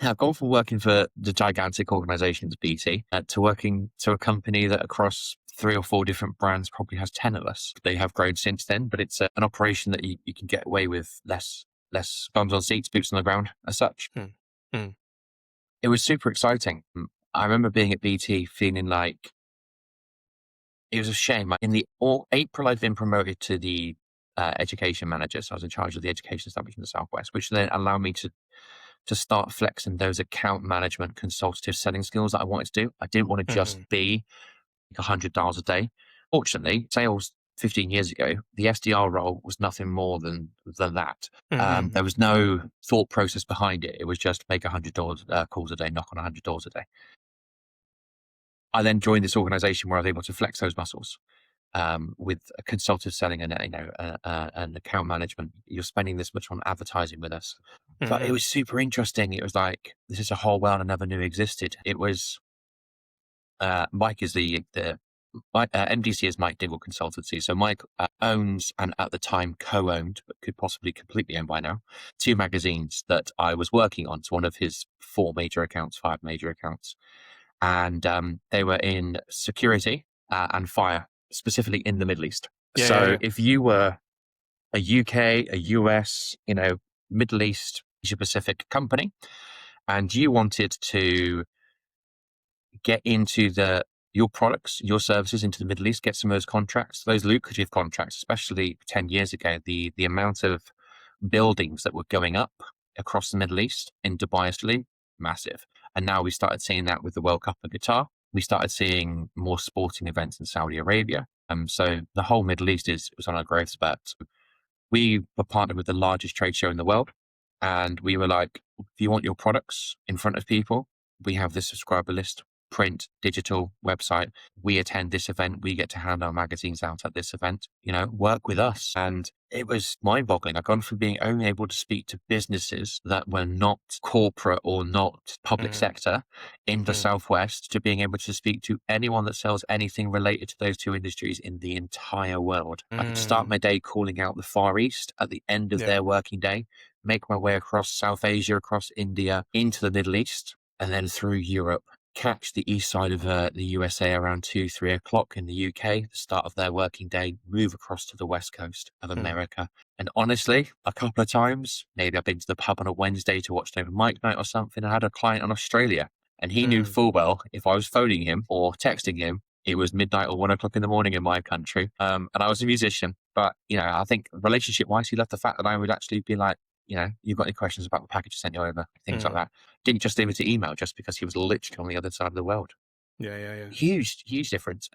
I've gone from working for the gigantic organizations BT to working to a company that across 3 or 4 different brands probably has 10 of us. They have grown since then, but it's an operation that you can get away with less bums on seats, boots on the ground as such. Mm. Mm. It was super exciting. I remember being at BT feeling like it was a shame. In the April, I'd been promoted to the education manager. So I was in charge of the education establishment in the Southwest, which then allowed me to start flexing those account management consultative selling skills that I wanted to do. I didn't want to just Mhm. be like $100 a day. Fortunately, sales 15 years ago, the SDR role was nothing more than that. There Mhm. was no thought process behind it. It was just make $100 calls a day, knock on $100 a day. I then joined this organization where I was able to flex those muscles with a consultative selling and and account management. You're spending this much on advertising with us, but it Mhm. was super interesting. It was like this is a whole world I never knew existed. It was Mike is MDC is Mike Dingle Consultancy. So Mike owns and at the time co-owned, but could possibly completely own by now, 2 magazines that I was working on. It's one of his 4 major accounts, 5 major accounts, and they were in security and fire, specifically in the Middle East. Yeah, yeah, So yeah. if you were a UK, a US, Middle East, Asia Pacific company, and you wanted to get into your products, your services into the Middle East, get some of those contracts, those lucrative contracts, especially 10 years ago, the amount of buildings that were going up across the Middle East in Dubai, Italy, massive. And now we started seeing that with the World Cup of Qatar. We started seeing more sporting events in Saudi Arabia. So the whole Middle East was on a growth spurt. We were partnered with the largest trade show in the world. And we were like, if you want your products in front of people, we have this subscriber list, print, digital, website. We attend this event. We get to hand our magazines out at this event, work with us. And it was mind boggling. I've gone from being only able to speak to businesses that were not corporate or not public Mhm. sector in the Mhm. Southwest to being able to speak to anyone that sells anything related to those 2 industries in the entire world. I could start Mm. my day calling out the Far East at the end of Yeah. their working day, make my way across South Asia, across India, into the Middle East, and then through Europe, catch the east side of the USA around 2, 3 o'clock in the UK, the start of their working day, move across to the west coast of Mm. America. And honestly, a couple of times, maybe I've been to the pub on a Wednesday to watch an open mic night or something. I had a client in Australia, and he knew Mm. full well if I was phoning him or texting him, it was midnight or 1 o'clock in the morning in my country. And I was a musician, but I think relationship wise, he loved the fact that I would actually be like, you've got any questions about the package I sent you over, things like Mm. that. Didn't just leave it to email just because he was literally on the other side of the world. Yeah, yeah, yeah. Huge, huge difference.